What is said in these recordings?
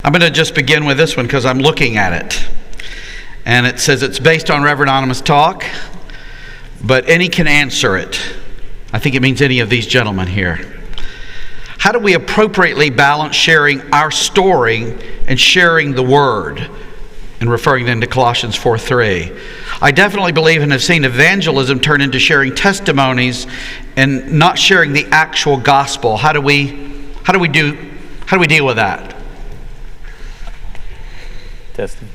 I'm going to just begin with this one because I'm looking at it. And it says it's based on Reverend Anema's talk, but any can answer it. I think it means any of these gentlemen here. How do we appropriately balance sharing our story and sharing the Word? And referring then to Colossians 4:3. I definitely believe and have seen evangelism turn into sharing testimonies and not sharing the actual gospel. How do we deal with that? Testing.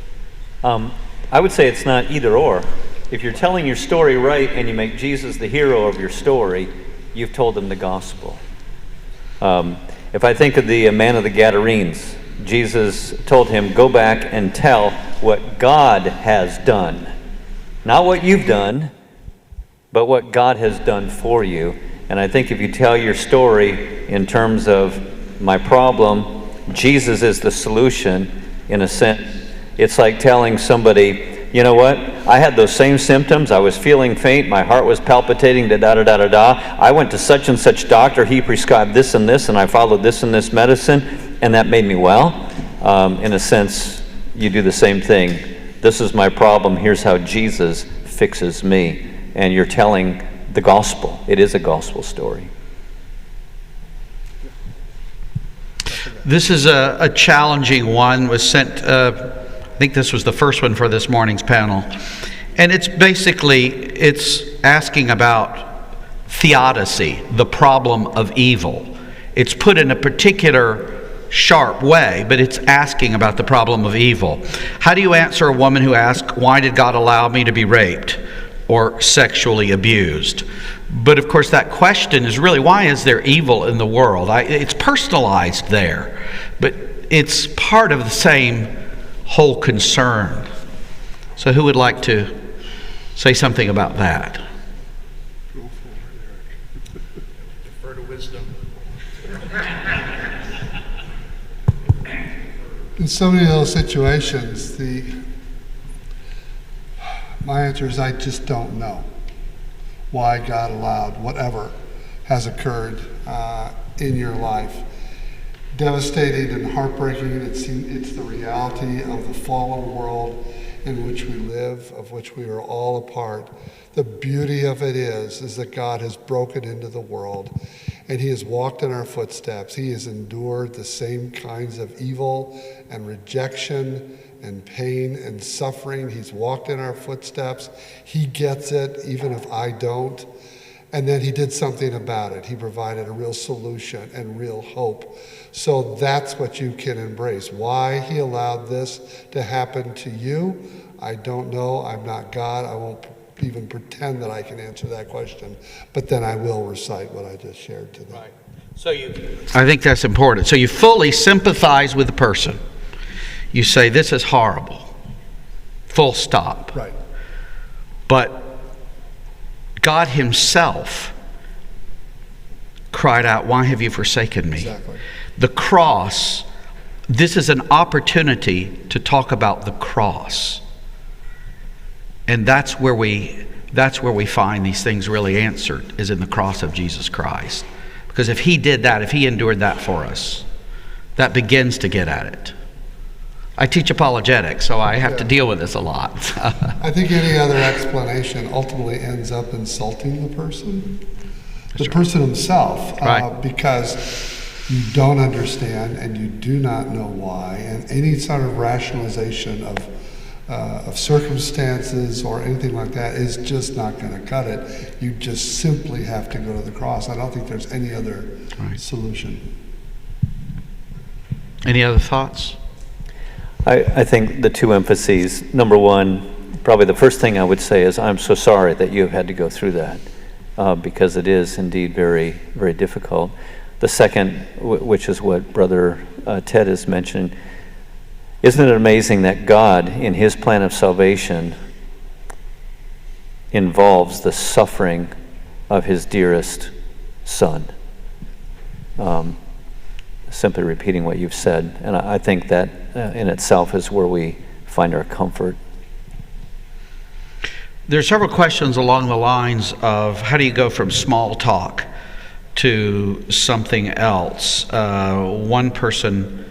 I would say it's not either or. If you're telling your story right and you make Jesus the hero of your story, you've told them the gospel. If I think of the man of the Gadarenes, Jesus told him, go back and tell what God has done. Not what you've done, but what God has done for you. And I think if you tell your story in terms of my problem, Jesus is the solution, in a sense. It's like telling somebody, you know what? I had those same symptoms. I was feeling faint. My heart was palpitating, da-da-da-da-da-da. I went to such and such doctor. He prescribed this and this, and I followed this and this medicine, and that made me well. In a sense, you do the same thing. This is my problem. Here's how Jesus fixes me. And you're telling the gospel. It is a gospel story. This is a challenging one. Was sent, I think this was the first one for this morning's panel. And it's asking about theodicy, the problem of evil. It's put in a particular sharp way, but it's asking about the problem of evil. How do you answer a woman who asks, why did God allow me to be raped or sexually abused? But of course that question is really, why is there evil in the world? It's personalized there, but it's part of the same whole concern. So who would like to say something about that? Go for it, Eric. Defer to wisdom. In so many of those situations, my answer is I just don't know why God allowed whatever has occurred in your life. Devastating and heartbreaking, it's the reality of the fallen world in which we live, of which we are all a part. The beauty of it is that God has broken into the world and He has walked in our footsteps. He has endured the same kinds of evil and rejection and pain and suffering. He's walked in our footsteps. He gets it, even if I don't. And then He did something about it. He provided a real solution and real hope. So that's what you can embrace. Why He allowed this to happen to you, I don't know. I'm not God. I won't even pretend that I can answer that question. But then I will recite what I just shared today. Right. So I think that's important. So you fully sympathize with the person. You say, this is horrible. Full stop. Right. But God Himself cried out, why have you forsaken me? Exactly. The cross, this is an opportunity to talk about the cross. And that's where we find these things really answered, is in the cross of Jesus Christ. Because if He did that, if He endured that for us, that begins to get at it. I teach apologetics, so I have to deal with this a lot. I think any other explanation ultimately ends up insulting the person. The person himself, right. Because you don't understand and you do not know why, and any sort of rationalization of circumstances or anything like that is just not going to cut it. You just simply have to go to the cross. I don't think there's any other solution. Any other thoughts? I think the two emphases, number one, probably the first thing I would say is I'm so sorry that you've had to go through that, because it is indeed very, very difficult. The second, which is what Brother Ted has mentioned, isn't it amazing that God, in His plan of salvation, involves the suffering of His dearest Son? Simply repeating what you've said. And I think that in itself is where we find our comfort. There are several questions along the lines of how do you go from small talk to something else. One person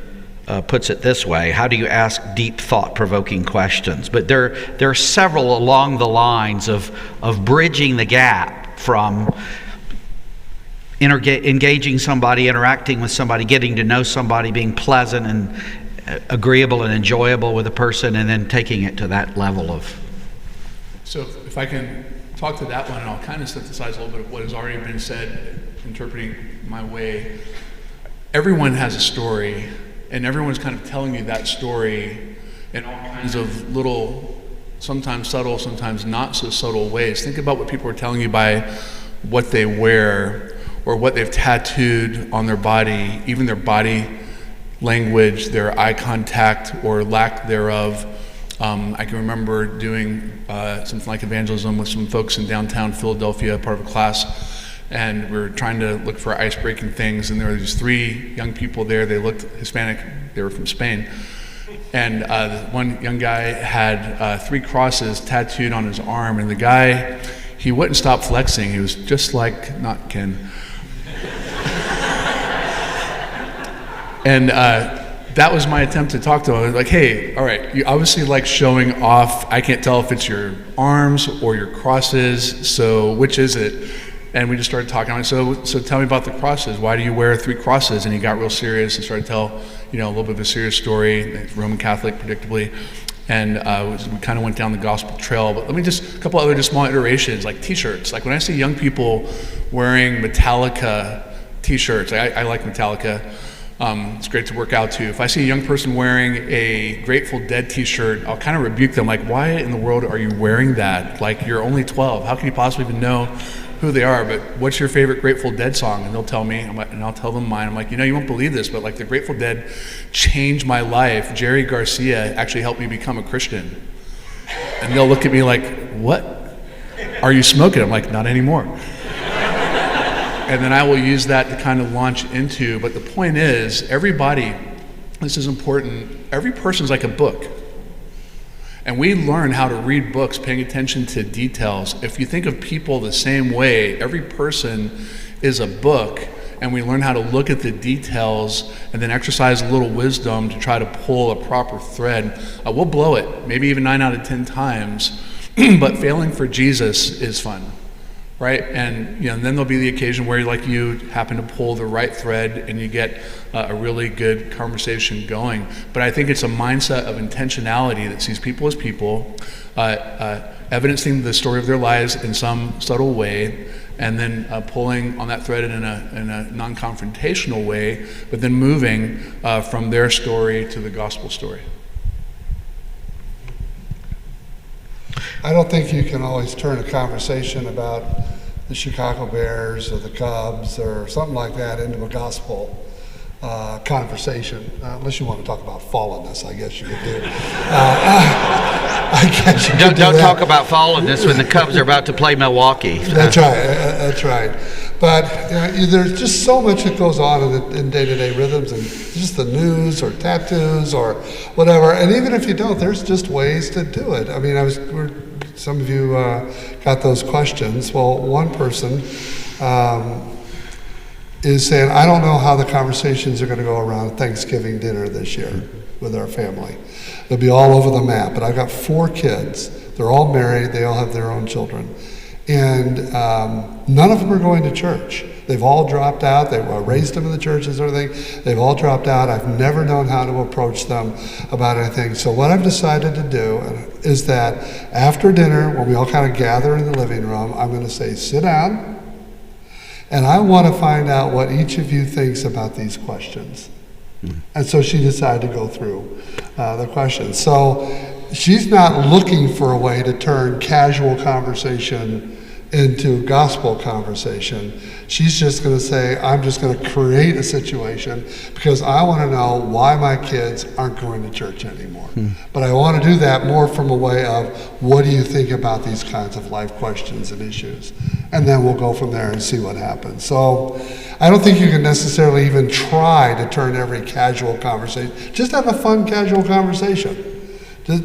puts it this way: how do you ask deep, thought-provoking questions? But there are several along the lines of bridging the gap from engaging somebody, interacting with somebody, getting to know somebody, being pleasant and agreeable and enjoyable with a person, and then taking it to that level of... So if I can talk to that one, and I'll kind of synthesize a little bit of what has already been said, interpreting my way. Everyone has a story, and everyone's kind of telling you that story in all kinds of little, sometimes subtle, sometimes not so subtle ways. Think about what people are telling you by what they wear or what they've tattooed on their body, even their body language, their eye contact or lack thereof. I can remember doing something like evangelism with some folks in downtown Philadelphia, part of a class, and we were trying to look for ice-breaking things, and there were these 3 young people there. They looked Hispanic. They were from Spain. And one young guy had 3 crosses tattooed on his arm, and the guy, he wouldn't stop flexing. He was just like, not Ken. And that was my attempt to talk to him. I was like, hey, all right, you obviously like showing off. I can't tell if it's your arms or your crosses, so which is it? And we just started talking. I'm like, so tell me about the crosses. Why do you wear 3 crosses? And he got real serious and started to tell, a little bit of a serious story, Roman Catholic, predictably. And we kind of went down the gospel trail. But let me just, a couple other just small iterations, like t-shirts. Like when I see young people wearing Metallica t-shirts, I like Metallica. It's great to work out to. If I see a young person wearing a Grateful Dead t-shirt, I'll kind of rebuke them, like, why in the world are you wearing that? Like, you're only 12. How can you possibly even know who they are? But what's your favorite Grateful Dead song? And they'll tell me, and I'll tell them mine. I'm like, you won't believe this, but like the Grateful Dead changed my life. Jerry Garcia actually helped me become a Christian. And they'll look at me like, what? Are you smoking? I'm like, not anymore. And then I will use that to kind of launch into, but the point is, everybody, this is important, every person's like a book. And we learn how to read books paying attention to details. If you think of people the same way, every person is a book, and we learn how to look at the details and then exercise a little wisdom to try to pull a proper thread. We'll blow it, maybe even 9 out of 10 times, but failing for Jesus is fun. Right? And then there'll be the occasion where you happen to pull the right thread and you get a really good conversation going. But I think it's a mindset of intentionality that sees people as people, evidencing the story of their lives in some subtle way, and then pulling on that thread in a non-confrontational way, but then moving from their story to the gospel story. I don't think you can always turn a conversation about the Chicago Bears or the Cubs or something like that into a gospel conversation, unless you want to talk about fallenness. I guess you could do. I guess you could Don't talk about fallenness when the Cubs are about to play Milwaukee. That's right. That's right. But there's just so much that goes on in day-to-day rhythms, and just the news or tattoos or whatever. And even if you don't, there's just ways to do it. I mean, some of you got those questions. Well, one person is saying, I don't know how the conversations are going to go around Thanksgiving dinner this year with our family. They'll be all over the map. But I've got 4 kids. They're all married. They all have their own children. And none of them are going to church. They've all dropped out. They raised them in the churches and everything. They've all dropped out. I've never known how to approach them about anything. So what I've decided to do is that after dinner, when we all kind of gather in the living room, I'm going to say, sit down, and I want to find out what each of you thinks about these questions. And so she decided to go through the questions. So she's not looking for a way to turn casual conversation into gospel conversation. She's just going to say, I'm just going to create a situation because I want to know why my kids aren't going to church anymore. But I want to do that more from a way of, what do you think about these kinds of life questions and issues? And then we'll go from there and see what happens. So I don't think you can necessarily even try to turn every casual conversation. Just have a fun, casual conversation. Just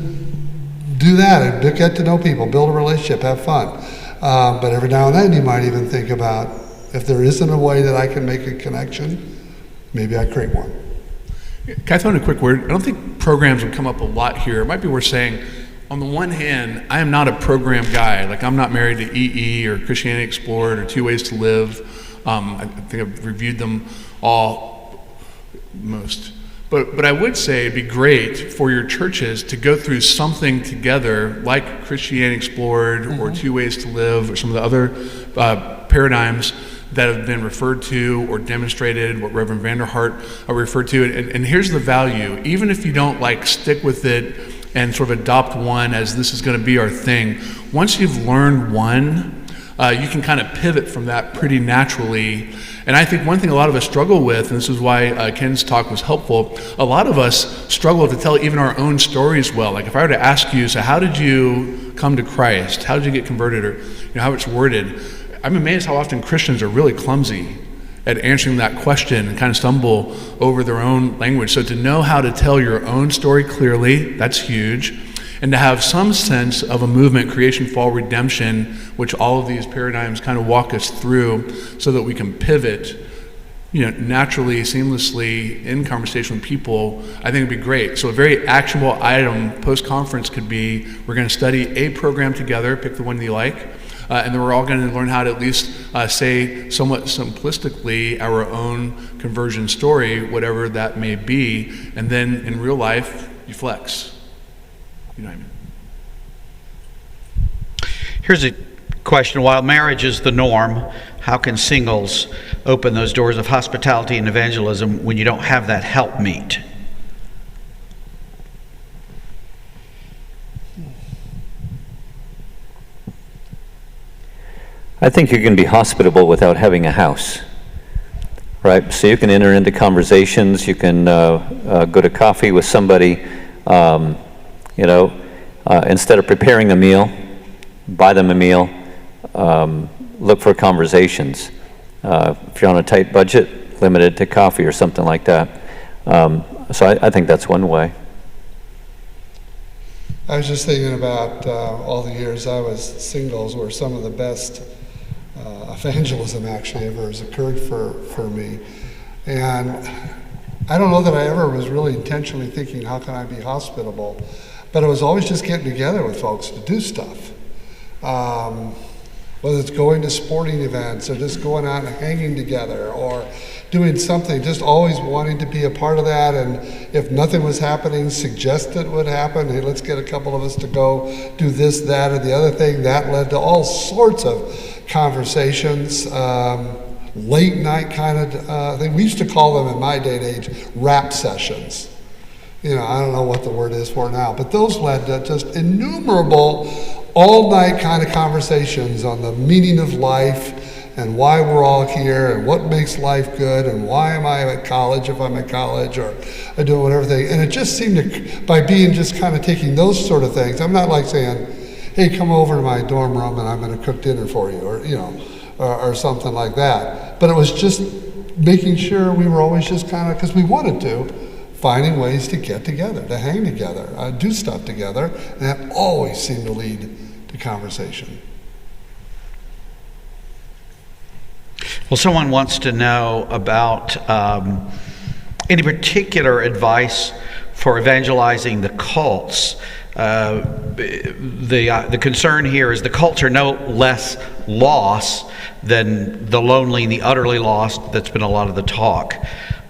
do that and get to know people, build a relationship, have fun. But every now and then you might even think about, if there isn't a way that I can make a connection, maybe I create one. Can I throw in a quick word? I don't think programs would come up a lot here. It might be worth saying, on the one hand, I am not a program guy. Like, I'm not married to EE or Christianity Explored or Two Ways to Live. I think I've reviewed them all, most. But I would say it'd be great for your churches to go through something together, like Christianity Explored or Two Ways to Live or some of the other paradigms that have been referred to or demonstrated, what Reverend Vanderhart referred to. And here's the value. Even if you don't stick with it and sort of adopt one as this is going to be our thing, once you've learned one, you can kind of pivot from that pretty naturally. And I think one thing a lot of us struggle with, and this is why Ken's talk was helpful, a lot of us struggle to tell even our own stories well. Like, if I were to ask you, so how did you come to Christ? How did you get converted? Or how it's worded. I'm amazed how often Christians are really clumsy at answering that question and kind of stumble over their own language. So to know how to tell your own story clearly, that's huge. And to have some sense of a movement, creation, fall, redemption, which all of these paradigms kind of walk us through so that we can pivot, naturally, seamlessly in conversation with people, I think it'd be great. So a very actionable item post-conference could be, we're going to study a program together, pick the one you like, and then we're all going to learn how to at least say somewhat simplistically our own conversion story, whatever that may be, and then in real life, you flex. You know what I mean? Here's a question. While marriage is the norm, how can singles open those doors of hospitality and evangelism when you don't have that helpmeet? I think you can be hospitable without having a house, right? So you can enter into conversations, you can go to coffee with somebody, instead of preparing a meal, buy them a meal, look for conversations. If you're on a tight budget, limited to coffee or something like that. So I think that's one way. I was just thinking about all the years I was singles were some of the best evangelism actually ever has occurred for me. And I don't know that I ever was really intentionally thinking, how can I be hospitable? But it was always just getting together with folks to do stuff. Whether it's going to sporting events or just going out and hanging together or doing something, just always wanting to be a part of that. And if nothing was happening, suggest it would happen. Hey, let's get a couple of us to go do this, that, or the other thing. That led to all sorts of conversations, late night kind of thing. We used to call them in my day and age rap sessions. I don't know what the word is for now, but those led to just innumerable all-night kind of conversations on the meaning of life and why we're all here and what makes life good and why am I at college if I'm at college or I do whatever thing. And it just seemed to, by being just kind of taking those sort of things, I'm not like saying, hey, come over to my dorm room and I'm going to cook dinner for you or something like that. But it was just making sure we were always just kind of, because we wanted to, finding ways to get together, to hang together, do stuff together, and that always seemed to lead to conversation. Well, someone wants to know about any particular advice for evangelizing the cults. The concern here is the cults are no less lost than the lonely and the utterly lost that's been a lot of the talk.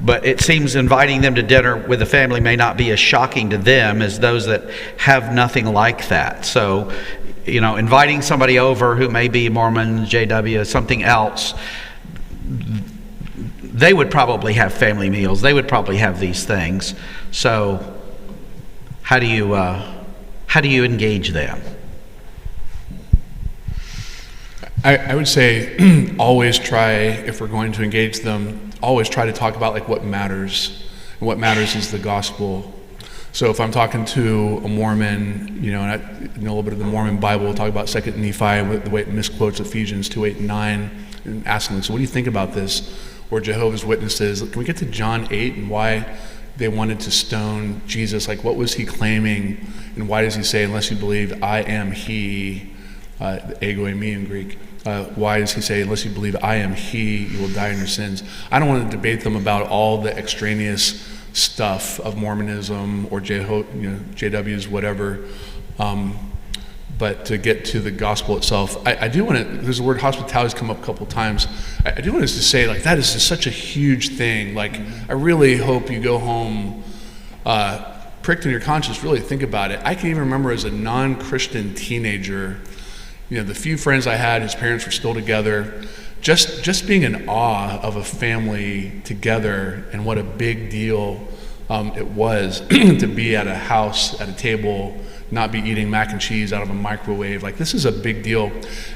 But it seems inviting them to dinner with a family may not be as shocking to them as those that have nothing like that. So, inviting somebody over who may be Mormon, JW, something else, they would probably have family meals. They would probably have these things. So, how do you engage them? I would say always try, if we're going to engage them, always try to talk about what matters. And what matters is the gospel. So if I'm talking to a Mormon, and I know a little bit of the Mormon Bible, we'll talk about 2nd Nephi and the way it misquotes Ephesians 2:8 and 9, and asking them, so what do you think about this? Or Jehovah's Witnesses, can we get to John 8 and why they wanted to stone Jesus? What was he claiming? And why does he say, unless you believe I am he, ego eimi in Greek, why does he say, unless you believe I am he, you will die in your sins? I don't want to debate them about all the extraneous stuff of Mormonism or JWs, whatever. But to get to the gospel itself, I do want to, there's the word hospitality has come up a couple times. I do want us to say, like, that is just such a huge thing. Like, I really hope you go home pricked in your conscience, really think about it. I can even remember as a non-Christian teenager, the few friends I had whose parents were still together, just being in awe of a family together and what a big deal it was to be at a house, at a table, not be eating mac and cheese out of a microwave. Like, this is a big deal.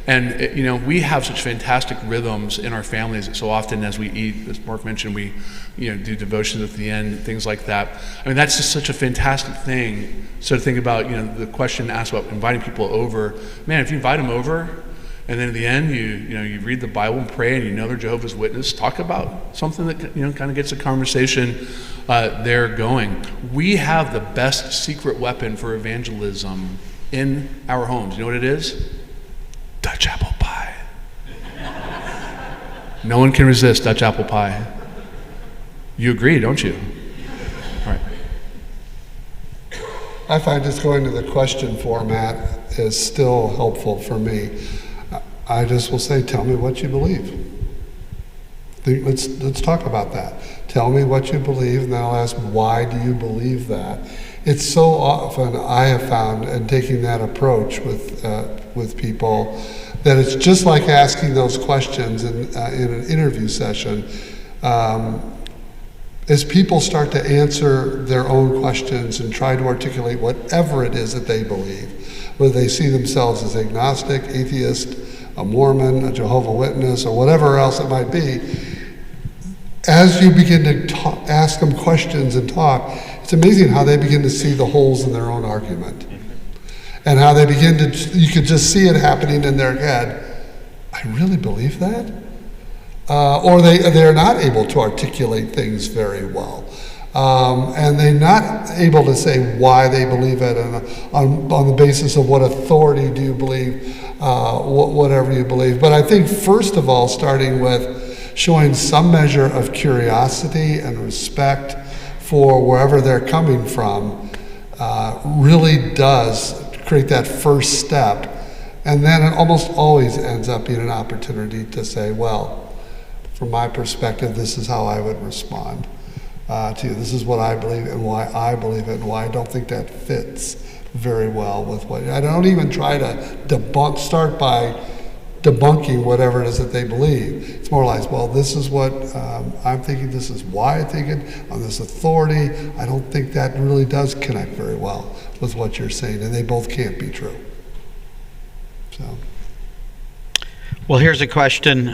And, we have such fantastic rhythms in our families that so often as we eat, as Mark mentioned, we, do devotions at the end, things like that. I mean, that's just such a fantastic thing. So to think about, the question asked about inviting people over. Man, if you invite them over, and then at the end, you read the Bible and pray, and they're Jehovah's Witness, talk about something that, kind of gets a conversation there going. We have the best secret weapon for evangelism in our homes. You know what it is? Dutch apple pie. No one can resist Dutch apple pie. You agree, don't you? All right. I find just going to the question format is still helpful for me. I just will say, tell me what you believe. Let's talk about that. Tell me what you believe, and then I'll ask, why do you believe that? It's so often I have found, in taking that approach with people, that it's just like asking those questions in an interview session. As people start to answer their own questions and try to articulate whatever it is that they believe, whether they see themselves as agnostic, atheist, a Mormon, a Jehovah's Witness, or whatever else it might be, as you begin to ask them questions and talk, it's amazing how they begin to see the holes in their own argument. And how they begin to, you could just see it happening in their head. I really believe that? Or they're not able to articulate things very well. And they're not able to say why they believe it, and on the basis of what authority do you believe, whatever you believe. But I think, first of all, starting with showing some measure of curiosity and respect for wherever they're coming from really does create that first step. And then it almost always ends up being an opportunity to say, well, from my perspective, this is how I would respond to you. This is what I believe and why I believe it and why I don't think that fits very well with what I don't even try to start by debunking whatever it is that they believe. It's more like, well, this is what I'm thinking, this is why I think it, on this authority. I don't think that really does connect very well with what you're saying, and they both can't be true. So. Well, here's a question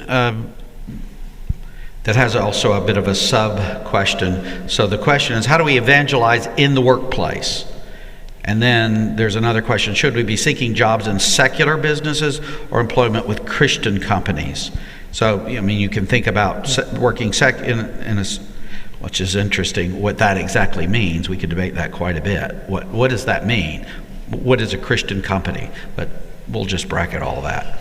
that has also a bit of a sub-question. So the question is, how do we evangelize in the workplace? And then there's another question, should we be seeking jobs in secular businesses or employment with Christian companies? So, you can think about working which is interesting, what that exactly means. We could debate that quite a bit. What does that mean? What is a Christian company? But we'll just bracket all that.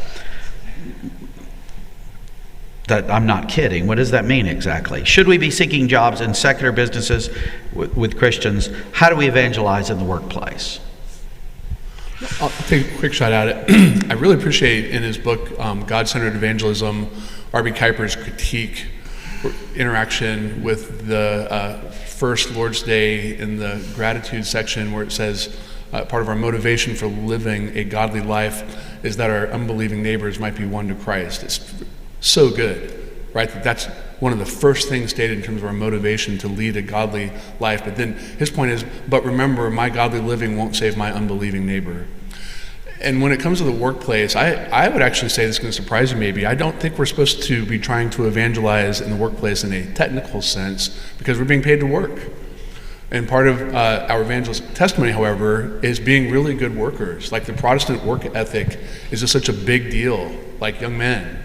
That I'm not kidding. What does that mean exactly? Should we be seeking jobs in secular businesses with Christians? How do we evangelize in the workplace? I'll take a quick shot at it. I really appreciate in his book, God-Centered Evangelism, R.B. Kuiper's critique, interaction with the first Lord's Day in the gratitude section, where it says, part of our motivation for living a godly life is that our unbelieving neighbors might be won to Christ. It's so good, right? That's one of the first things stated in terms of our motivation to lead a godly life. But then his point is, but remember, my godly living won't save my unbelieving neighbor. And when it comes to the workplace, I would actually say, this is going to surprise you maybe, I don't think we're supposed to be trying to evangelize in the workplace in a technical sense, because we're being paid to work. And part of our evangelist testimony, however, is being really good workers. Like, the Protestant work ethic is just such a big deal. Like, young men,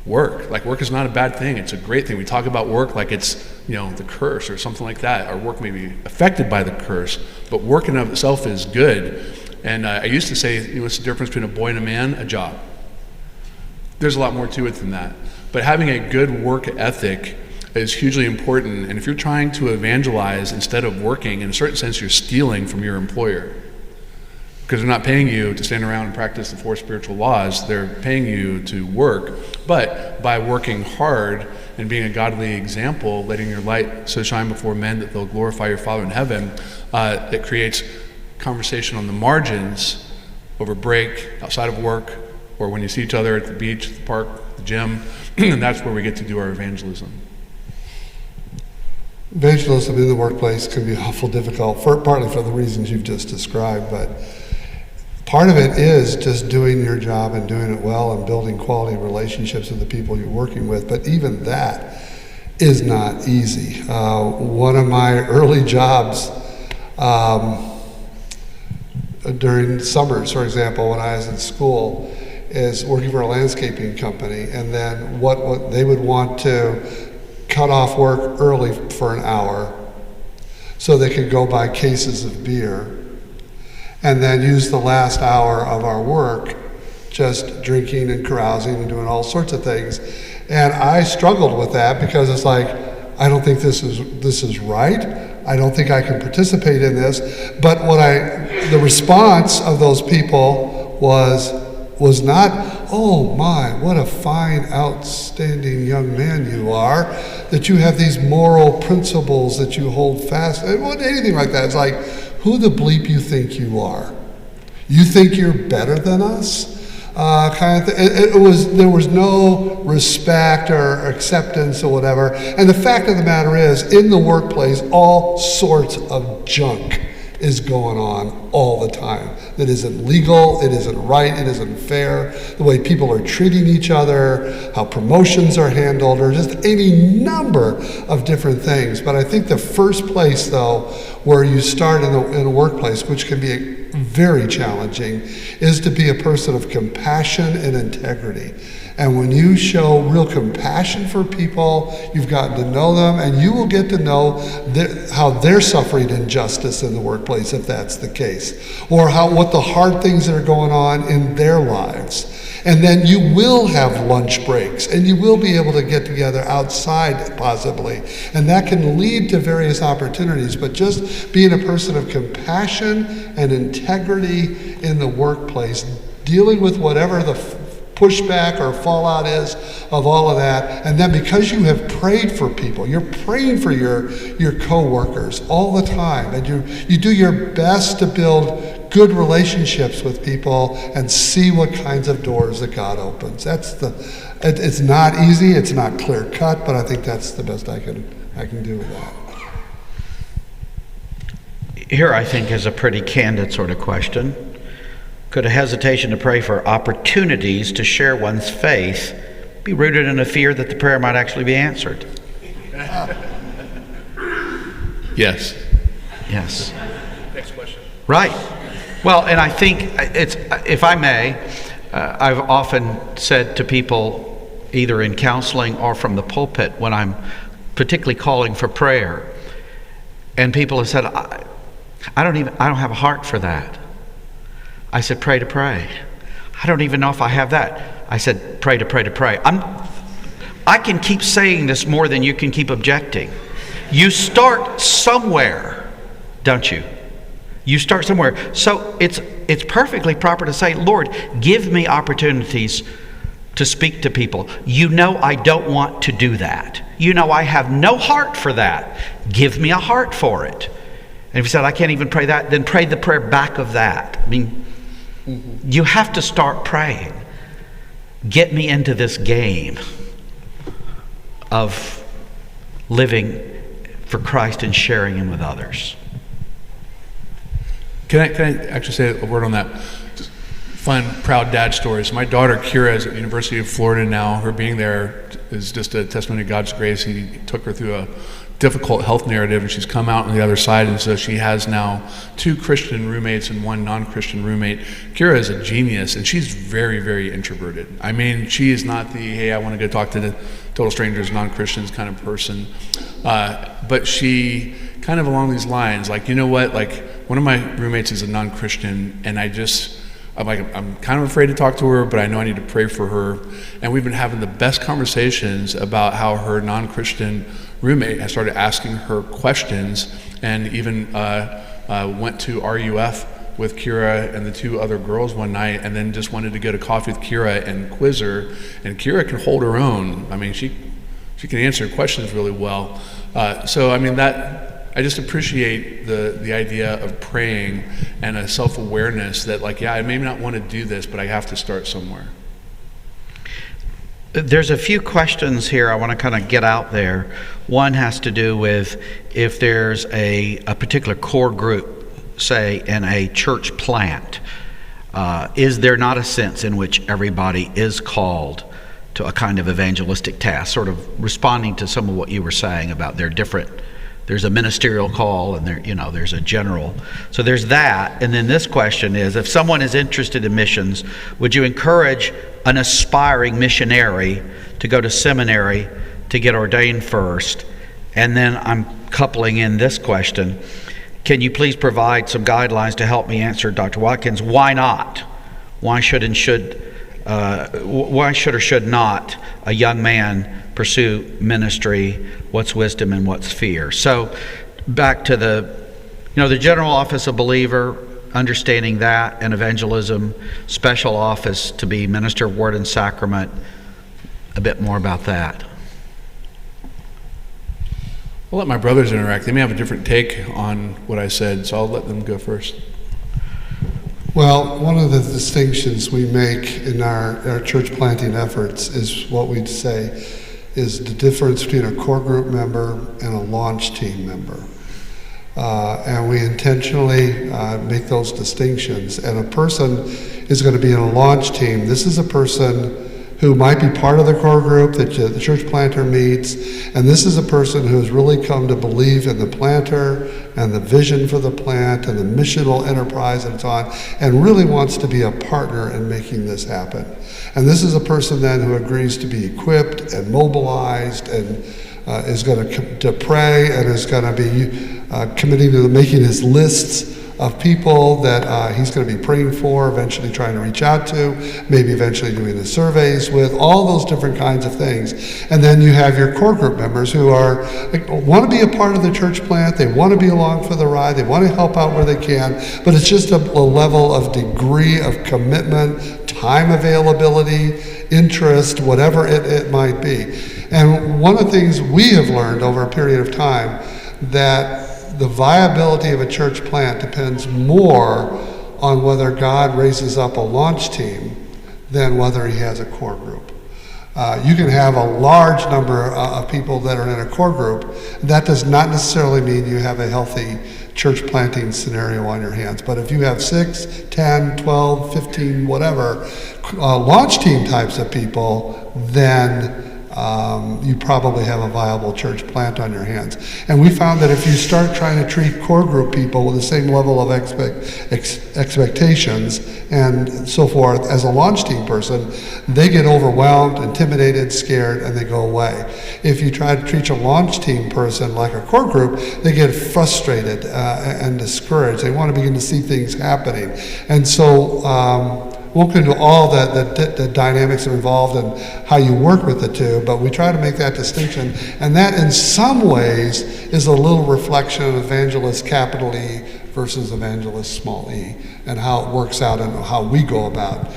work. Like, work is not a bad thing. It's a great thing. We talk about work like it's, the curse or something like that. Our work may be affected by the curse, but work in and of itself is good. And I used to say, what's the difference between a boy and a man? A job. There's a lot more to it than that. But having a good work ethic is hugely important. And if you're trying to evangelize instead of working, in a certain sense, you're stealing from your employer. Because they're not paying you to stand around and practice the 4 spiritual laws. They're paying you to work. But by working hard and being a godly example, letting your light so shine before men that they'll glorify your Father in heaven, it creates conversation on the margins over break, outside of work, or when you see each other at the beach, the park, the gym, and that's where we get to do our evangelism. Evangelism in the workplace can be awful difficult, partly for the reasons you've just described, but part of it is just doing your job and doing it well and building quality relationships with the people you're working with. But even that is not easy. One of my early jobs during summers, for example, when I was in school, is working for a landscaping company. And then what they would want to cut off work early for an hour so they could go buy cases of beer, and then use the last hour of our work just drinking and carousing and doing all sorts of things. And I struggled with that because it's like, I don't think this is right. I don't think I can participate in this. But the response of those people was not, oh my, what a fine, outstanding young man you are, that you have these moral principles that you hold fast. It wasn't anything like that. It's like, who the bleep you think you are? You think you're better than us? Kind of thing. There was no respect or acceptance or whatever. And the fact of the matter is, in the workplace, all sorts of junk is going on all the time that isn't legal, it isn't right, it isn't fair, the way people are treating each other, how promotions are handled, or just any number of different things. But I think the first place, though, where you start in a workplace, which can be very challenging, is to be a person of compassion and integrity. And when you show real compassion for people, you've gotten to know them, and you will get to know how they're suffering injustice in the workplace, if that's the case, or what the hard things that are going on in their lives. And then you will have lunch breaks, and you will be able to get together outside, possibly. And that can lead to various opportunities. But just being a person of compassion and integrity in the workplace, dealing with whatever the pushback or fallout is of all of that. And then because you have prayed for people, you're praying for your co-workers all the time, and you do your best to build good relationships with people and see what kinds of doors that God opens. It's not easy, it's not clear cut, but I think that's the best I can do with that. Here, I think, is a pretty candid sort of question. Could a hesitation to pray for opportunities to share one's faith be rooted in a fear that the prayer might actually be answered? Yes. Yes. Next question. Right. Well, and I think it's, if I may, I've often said to people, either in counseling or from the pulpit, when I'm particularly calling for prayer, and people have said, I don't have a heart for that. I said, pray to pray. I don't even know if I have that. I said, pray to pray to pray. I can keep saying this more than you can keep objecting. You start somewhere, don't you? You start somewhere. So it's perfectly proper to say, Lord, give me opportunities to speak to people. You know I don't want to do that. You know I have no heart for that. Give me a heart for it. And if you said, I can't even pray that, then pray the prayer back of that. I mean, you have to start praying. Get me into this game of living for Christ and sharing Him with others. Can I actually say a word on that? Just fun, proud dad stories. My daughter Kira is at the University of Florida now. Her being there is just a testimony of God's grace. He took her through a difficult health narrative, and she's come out on the other side, and so she has now 2 Christian roommates and 1 non-Christian roommate. Kira is a genius, and she's very, very introverted. I mean, she is not the, hey, I want to go talk to the total strangers, non-Christians kind of person. But she kind of along these lines, like, you know what, like, one of my roommates is a non-Christian, and I'm kind of afraid to talk to her, but I know I need to pray for her. And we've been having the best conversations about how her non-Christian roommate, I started asking her questions, and even went to RUF with Kira and the two other girls one night, and then just wanted to go to coffee with Kira and quiz her. And Kira can hold her own. I mean, she can answer questions really well. So I mean, that I just appreciate the idea of praying and a self-awareness that, like, yeah, I may not want to do this, but I have to start somewhere. There's a few questions here I want to kind of get out there. One has to do with if there's a particular core group, say in a church plant, is there not a sense in which everybody is called to a kind of evangelistic task, sort of responding to some of what you were saying about there's a ministerial call and there's a general. So there's that. And then this question is, if someone is interested in missions, would you encourage an aspiring missionary to go to seminary to get ordained first? And then I'm coupling in this question: can you please provide some guidelines to help me answer Dr. Watkins? Why not? Why should or should not a young man pursue ministry? What's wisdom and what's fear? So back to the general office of believer, understanding that, and evangelism, special office to be minister of word and sacrament. A bit more about that. I'll let my brothers interact. They may have a different take on what I said, so I'll let them go first. Well, one of the distinctions we make in our church planting efforts is what we'd say is the difference between a core group member and a launch team member. And we intentionally make those distinctions. And a person is going to be in a launch team. This is a person who might be part of the core group that the church planter meets, and this is a person who has really come to believe in the planter and the vision for the plant and the missional enterprise and so on, and really wants to be a partner in making this happen. And this is a person then who agrees to be equipped and mobilized and is going to pray and is going to be committing to making his lists of people that he's going to be praying for, eventually trying to reach out to, maybe eventually doing the surveys with, all those different kinds of things. And then you have your core group members who want to be a part of the church plant, they want to be along for the ride, they want to help out where they can, but it's just a level of degree of commitment, time availability, interest, whatever it might be. And one of the things we have learned over a period of time, that the viability of a church plant depends more on whether God raises up a launch team than whether he has a core group. You can have a large number of people that are in a core group. That does not necessarily mean you have a healthy church planting scenario on your hands. But if you have 6, 10, 12, 15, whatever, launch team types of people, then you probably have a viable church plant on your hands. And we found that if you start trying to treat core group people with the same level of expectations and so forth as a launch team person, they get overwhelmed, intimidated, scared, and they go away. If you try to treat a launch team person like a core group, they get frustrated and discouraged. They want to begin to see things happening. And so won't go into all the dynamics that are involved and how you work with the two, but we try to make that distinction. And that in some ways is a little reflection of evangelist capital E versus evangelist small e, and how it works out and how we go about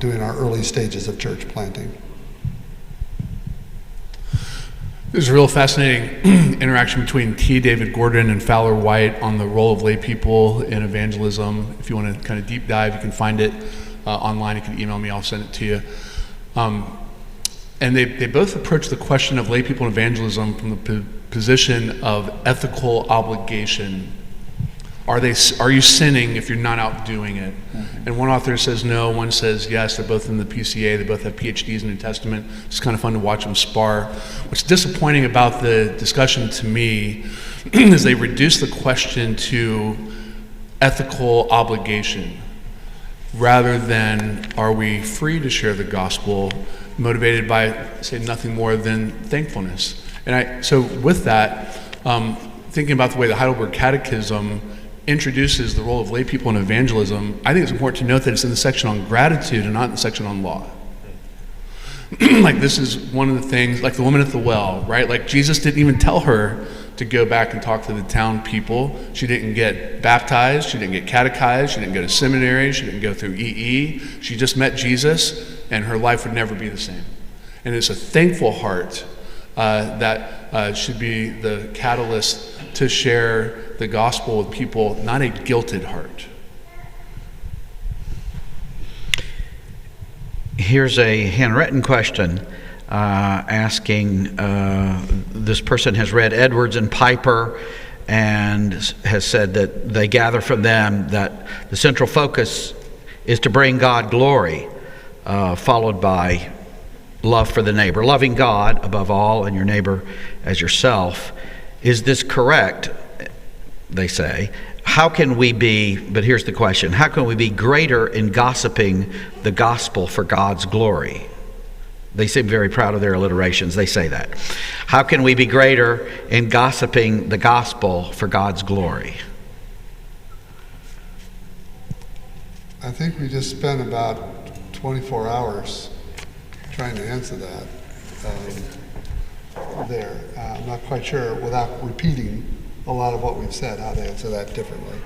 doing our early stages of church planting. There's a real fascinating interaction between T. David Gordon and Fowler White on the role of lay people in evangelism. If you want to kind of deep dive, you can find it online. You can email me, I'll send it to you. And they both approach the question of lay people in evangelism from the position of ethical obligation. Are you sinning if you're not out doing it? Mm-hmm. And one author says no, one says yes. They're both in the PCA, they both have PhDs in New Testament. It's kind of fun to watch them spar. What's disappointing about the discussion to me is they reduce the question to ethical obligation rather than are we free to share the gospel, motivated by, say, nothing more than thankfulness. And so with that, thinking about the way the Heidelberg Catechism introduces the role of lay people in evangelism, I think it's important to note that it's in the section on gratitude and not in the section on law. like this is one of the things, like the woman at the well, right? Like Jesus didn't even tell her to go back and talk to the town people. She didn't get baptized. She didn't get catechized. She didn't go to seminary. She didn't go through EE. She just met Jesus, and her life would never be the same. And it's a thankful heart that should be the catalyst to share the gospel with people, not a guilted heart. Here's a handwritten question asking, this person has read Edwards and Piper and has said that they gather from them that the central focus is to bring God glory, followed by love for the neighbor, loving God above all and your neighbor as yourself. Is this correct? They say. How can we be, but here's the question, how can we be greater in gossiping the gospel for God's glory? They seem very proud of their alliterations. They say that. How can we be greater in gossiping the gospel for God's glory? I think we just spent about 24 hours trying to answer that there. I'm not quite sure, without repeating a lot of what we've said, how to answer that differently.